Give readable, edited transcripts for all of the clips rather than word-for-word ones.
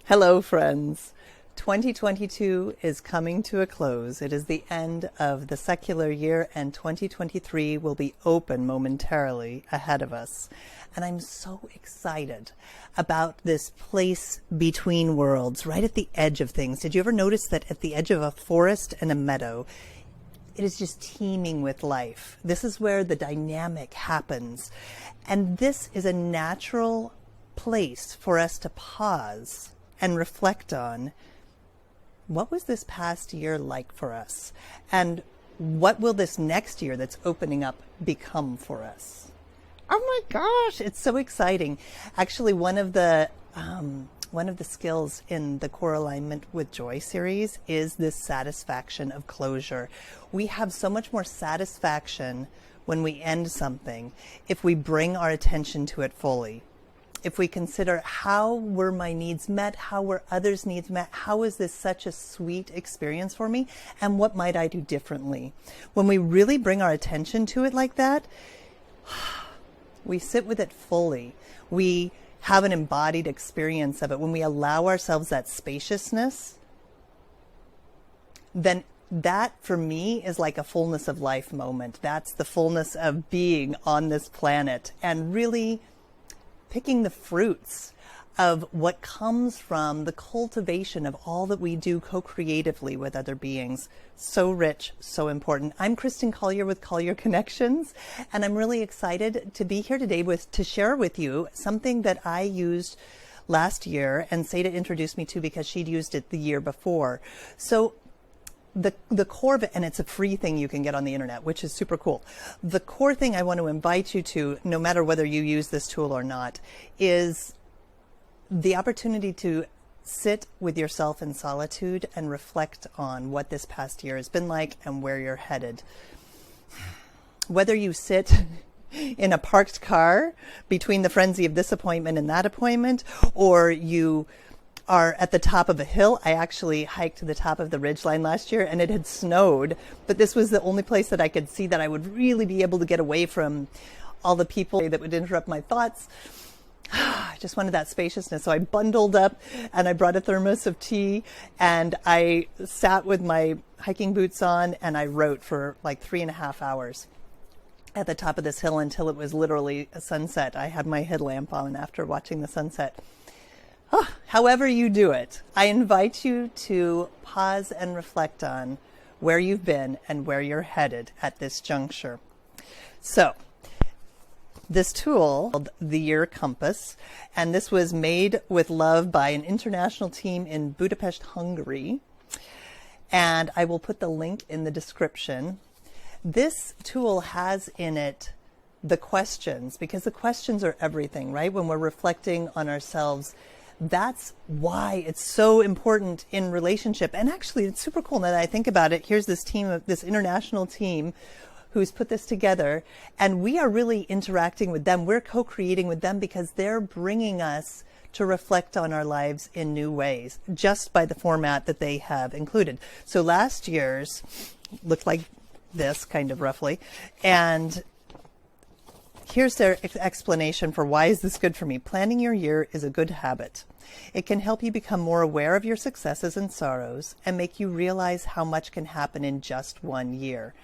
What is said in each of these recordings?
Hello, friends. 2022 is coming to a close. It is the end of the secular year, and 2023 will be open momentarily ahead of us. And I'm so excited about this place between worlds, right at the edge of things. Did you ever notice that at the edge of a forest and a meadow, it is just teeming with life? This is where the dynamic happens. And this is a natural place for us to pause and reflect on what was this past year like for us, and what will this next year that's opening up become for us. Oh my gosh, it's so exciting. Actually, one of the skills in the Core Alignment with Joy series is this satisfaction of closure. We have so much more satisfaction when we end something if we bring our attention to it fully. If we consider, how were my needs met? How were others' needs met? How is this such a sweet experience for me? And what might I do differently? When we really bring our attention to it like that, we sit with it fully. We have an embodied experience of it. When we allow ourselves that spaciousness, then that for me is like a fullness of life moment. That's the fullness of being on this planet and really picking the fruits of what comes from the cultivation of all that we do co-creatively with other beings. So rich, so important. I'm Kristen Collier with Collier Connections, and I'm really excited to be here today to share with you something that I used last year, and Seda introduced me to because she'd used it the year before. So the core of it, and it's a free thing you can get on the internet, which is super cool. The core thing I want to invite you to, no matter whether you use this tool or not, is the opportunity to sit with yourself in solitude and reflect on what this past year has been like and where you're headed. Whether you sit in a parked car between the frenzy of this appointment and that appointment, or you are at the top of a hill. I actually hiked to the top of the ridgeline last year, and it had snowed, but this was the only place that I could see that I would really be able to get away from all the people that would interrupt my thoughts. I just wanted that spaciousness. So I bundled up and I brought a thermos of tea, and I sat with my hiking boots on, and I wrote for like 3.5 hours at the top of this hill until it was literally a sunset. I had my headlamp on after watching the sunset. However you do it, I invite you to pause and reflect on where you've been and where you're headed at this juncture. So, this tool called the YearCompass, and this was made with love by an international team in Budapest, Hungary. And I will put the link in the description. This tool has in it the questions, because the questions are everything, right? When we're reflecting on ourselves, that's why it's so important in relationship. And actually, it's super cool now that I think about it. Here's this team, this international team who's put this together, and we are really interacting with them. We're co-creating with them because they're bringing us to reflect on our lives in new ways, just by the format that they have included. So last year's looked like this, kind of roughly, and here's their explanation for why is this good for me. Planning your year is a good habit. It can help you become more aware of your successes and sorrows and make you realize how much can happen in just one year.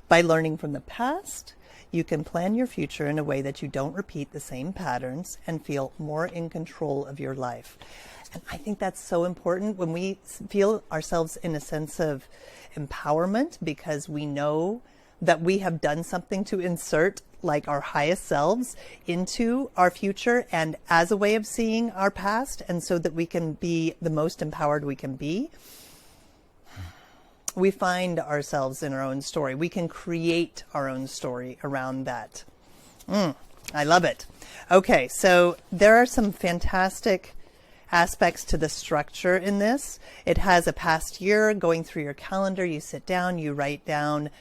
By learning from the past, you can plan your future in a way that you don't repeat the same patterns and feel more in control of your life. And I think that's so important when we feel ourselves in a sense of empowerment, because we know that we have done something to insert like our highest selves into our future and as a way of seeing our past, and so that we can be the most empowered we can be. We find ourselves in our own story. We can create our own story around that. I love it. Okay, so there are some fantastic aspects to the structure in this. It has a past year going through your calendar. You sit down, you write down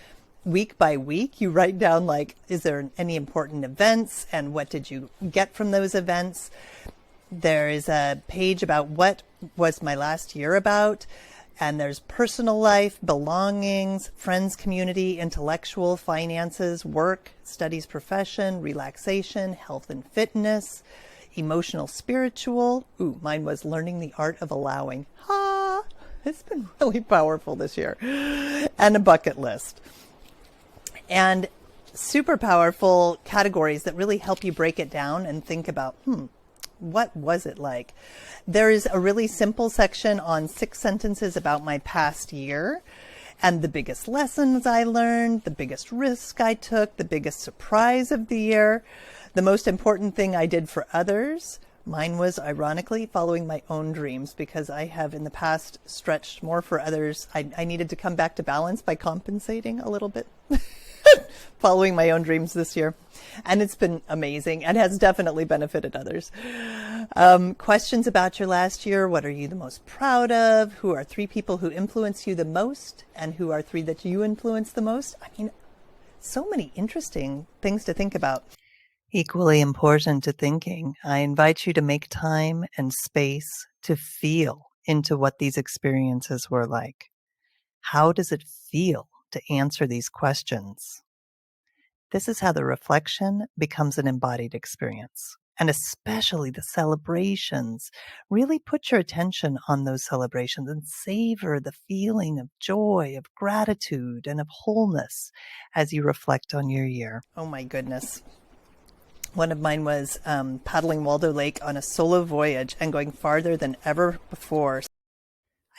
week by week, you write down, like, is there any important events and what did you get from those events? There is a page about what was my last year about, and there's personal life, belongings, friends, community, intellectual, finances, work, studies, profession, relaxation, health and fitness, emotional, spiritual. Ooh, mine was learning the art of allowing. Ha! It's been really powerful this year. And a bucket list. And super powerful categories that really help you break it down and think about, what was it like? There is a really simple section on 6 sentences about my past year and the biggest lessons I learned, the biggest risk I took, the biggest surprise of the year, the most important thing I did for others. Mine was, ironically, following my own dreams, because I have in the past stretched more for others. I needed to come back to balance by compensating a little bit. Following my own dreams this year. And it's been amazing and has definitely benefited others. Questions about your last year. What are you the most proud of? Who are 3 people who influence you the most? And who are 3 that you influence the most? I mean, so many interesting things to think about. Equally important to thinking, I invite you to make time and space to feel into what these experiences were like. How does it feel to answer these questions? This is how the reflection becomes an embodied experience. And especially the celebrations. Really put your attention on those celebrations and savor the feeling of joy, of gratitude, and of wholeness as you reflect on your year. Oh my goodness. One of mine was paddling Waldo Lake on a solo voyage and going farther than ever before.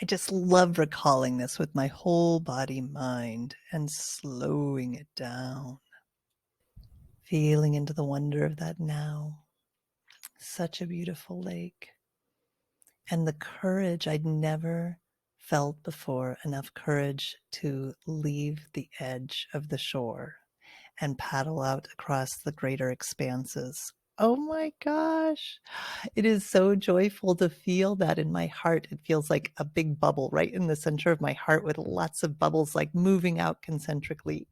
I just love recalling this with my whole body, mind, and slowing it down. Feeling into the wonder of that now. Such a beautiful lake. And the courage I'd never felt before, enough courage to leave the edge of the shore and paddle out across the greater expanses. Oh my gosh. It is so joyful to feel that in my heart. It feels like a big bubble right in the center of my heart with lots of bubbles like moving out concentrically.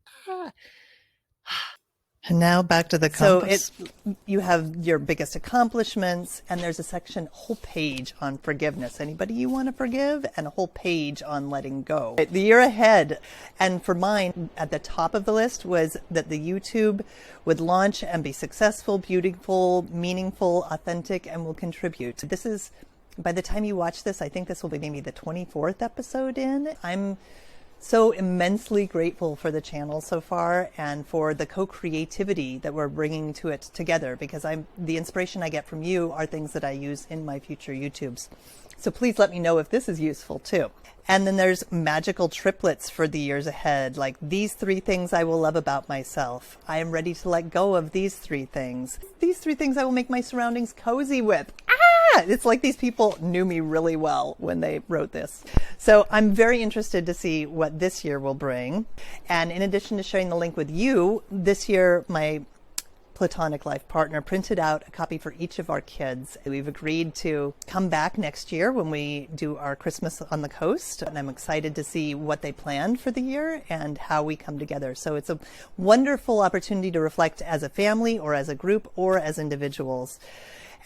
And now back to the compass. So you have your biggest accomplishments, and there's a section, whole page on forgiveness. Anybody you want to forgive, and a whole page on letting go. The year ahead, and for mine, at the top of the list was that the YouTube would launch and be successful, beautiful, meaningful, authentic, and will contribute. This is, by the time you watch this, I think this will be maybe the 24th episode in. I'm so immensely grateful for the channel so far and for the co-creativity that we're bringing to it together, because the inspiration I get from you are things that I use in my future YouTubes. So please let me know if this is useful too. And then there's magical triplets for the years ahead, like these 3 things I will love about myself. I am ready to let go of these 3 things. These 3 things I will make my surroundings cozy with. It's like these people knew me really well when they wrote this. So I'm very interested to see what this year will bring. And in addition to sharing the link with you, this year my platonic life partner printed out a copy for each of our kids. We've agreed to come back next year when we do our Christmas on the coast, and I'm excited to see what they planned for the year and how we come together. So it's a wonderful opportunity to reflect as a family or as a group or as individuals.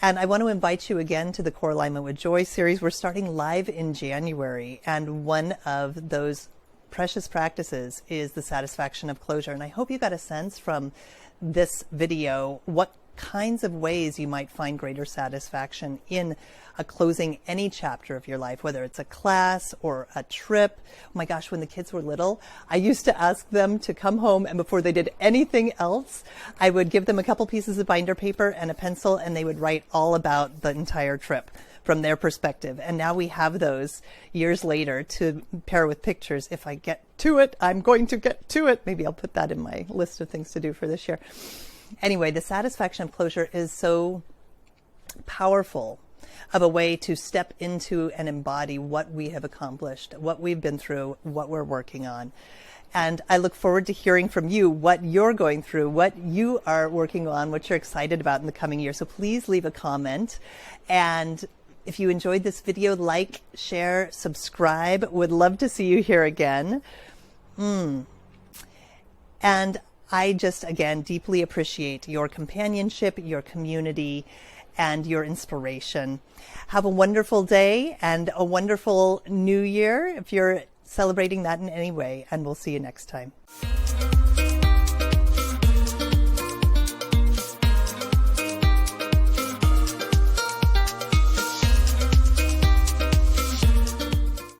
And I want to invite you again to the Core Alignment with Joy series. We're starting live in January, and one of those precious practices is the satisfaction of closure. And I hope you got a sense from this video what kinds of ways you might find greater satisfaction in closing any chapter of your life, whether it's a class or a trip. Oh my gosh, when the kids were little, I used to ask them to come home, and before they did anything else, I would give them a couple pieces of binder paper and a pencil, and they would write all about the entire trip from their perspective. And now we have those years later to pair with pictures. If I get to it, I'm going to get to it. Maybe I'll put that in my list of things to do for this year. Anyway, the satisfaction of closure is so powerful of a way to step into and embody what we have accomplished, what we've been through, what we're working on. And I look forward to hearing from you what you're going through, what you are working on, what you're excited about in the coming year. So please leave a comment. And if you enjoyed this video, like, share, subscribe. Would love to see you here again. And I just, again, deeply appreciate your companionship, your community, and your inspiration. Have a wonderful day and a wonderful new year if you're celebrating that in any way, and we'll see you next time.